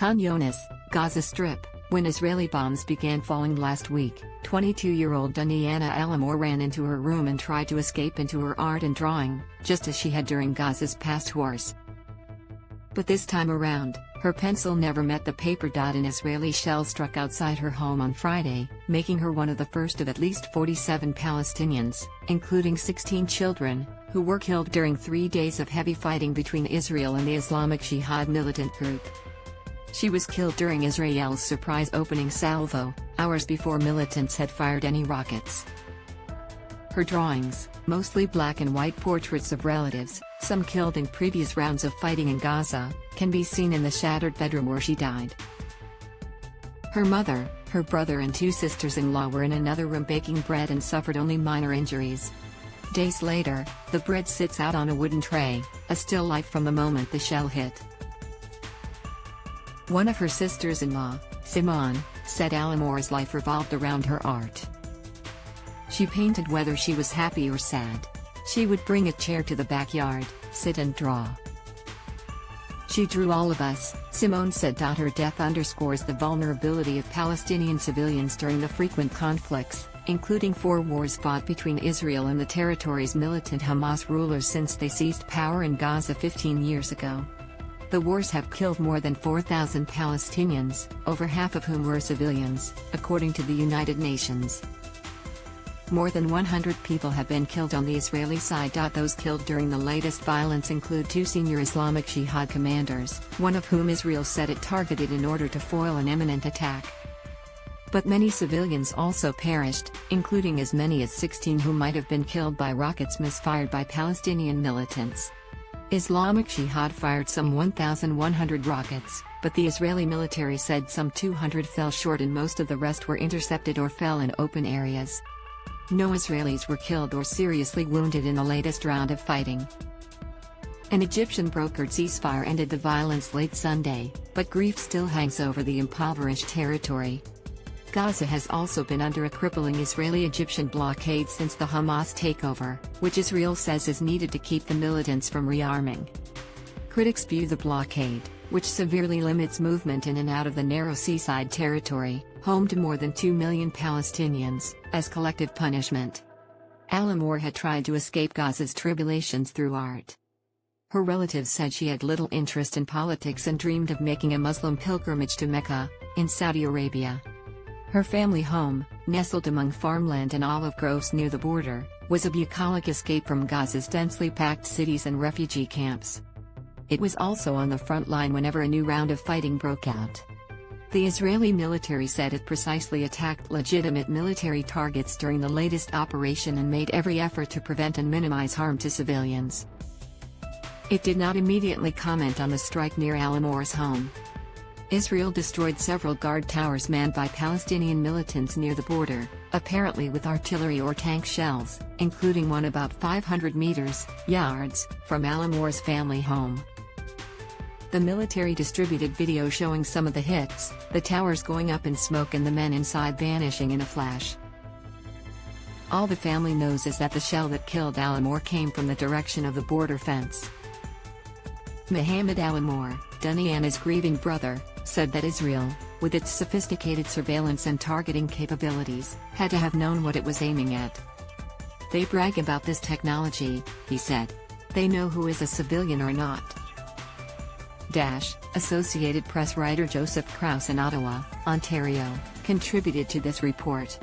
YOUNIS, Gaza Strip. When Israeli bombs began falling last week, 22-year-old Duniana al-Amour ran into her room and tried to escape into her art and drawing, just as she had during Gaza's past wars. But this time around, her pencil never met the paper.An Israeli shell struck outside her home on Friday, making her one of the first of at least 47 Palestinians, including 16 children, who were killed during 3 days of heavy fighting between Israel and the Islamic Jihad militant group. She was killed during Israel's surprise opening salvo, hours before militants had fired any rockets. Her drawings, mostly black and white portraits of relatives, some killed in previous rounds of fighting in Gaza, can be seen in the shattered bedroom where she died. Her mother, her brother and 2 sisters-in-law were in another room baking bread and suffered only minor injuries. Days later, the bread sits out on a wooden tray, a still life from the moment the shell hit. One of her sisters-in-law, Simone, said al-Amour's life revolved around her art. She painted whether she was happy or sad. She would bring a chair to the backyard, sit and draw. She drew all of us, Simone said. Her death underscores the vulnerability of Palestinian civilians during the frequent conflicts, including 4 wars fought between Israel and the territory's militant Hamas rulers since they seized power in Gaza 15 years ago. The wars have killed more than 4,000 Palestinians, over half of whom were civilians, according to the United Nations. More than 100 people have been killed on the Israeli side. Those killed during the latest violence include 2 senior Islamic Jihad commanders, one of whom Israel said it targeted in order to foil an imminent attack. But many civilians also perished, including as many as 16 who might have been killed by rockets misfired by Palestinian militants. Islamic Jihad fired some 1,100 rockets, but the Israeli military said some 200 fell short and most of the rest were intercepted or fell in open areas. No Israelis were killed or seriously wounded in the latest round of fighting. An Egyptian-brokered ceasefire ended the violence late Sunday, but grief still hangs over the impoverished territory. Gaza has also been under a crippling Israeli-Egyptian blockade since the Hamas takeover, which Israel says is needed to keep the militants from rearming. Critics view the blockade, which severely limits movement in and out of the narrow seaside territory, home to more than 2 million Palestinians, as collective punishment. Al-Amour had tried to escape Gaza's tribulations through art. Her relatives said she had little interest in politics and dreamed of making a Muslim pilgrimage to Mecca, in Saudi Arabia. Her family home, nestled among farmland and olive groves near the border, was a bucolic escape from Gaza's densely packed cities and refugee camps. It was also on the front line whenever a new round of fighting broke out. The Israeli military said it precisely attacked legitimate military targets during the latest operation and made every effort to prevent and minimize harm to civilians. It did not immediately comment on the strike near al-Amour's home. Israel destroyed several guard towers manned by Palestinian militants near the border, apparently with artillery or tank shells, including one about 500 yards, from al-Amour's family home. The military distributed video showing some of the hits, the towers going up in smoke and the men inside vanishing in a flash. All the family knows is that the shell that killed al-Amour came from the direction of the border fence. Mohammed al-Amour, Duniana's grieving brother, said that Israel, with its sophisticated surveillance and targeting capabilities, had to have known what it was aiming at. They brag about this technology, he said. They know who is a civilian or not. Associated Press writer Joseph Krause in Ottawa, Ontario, contributed to this report.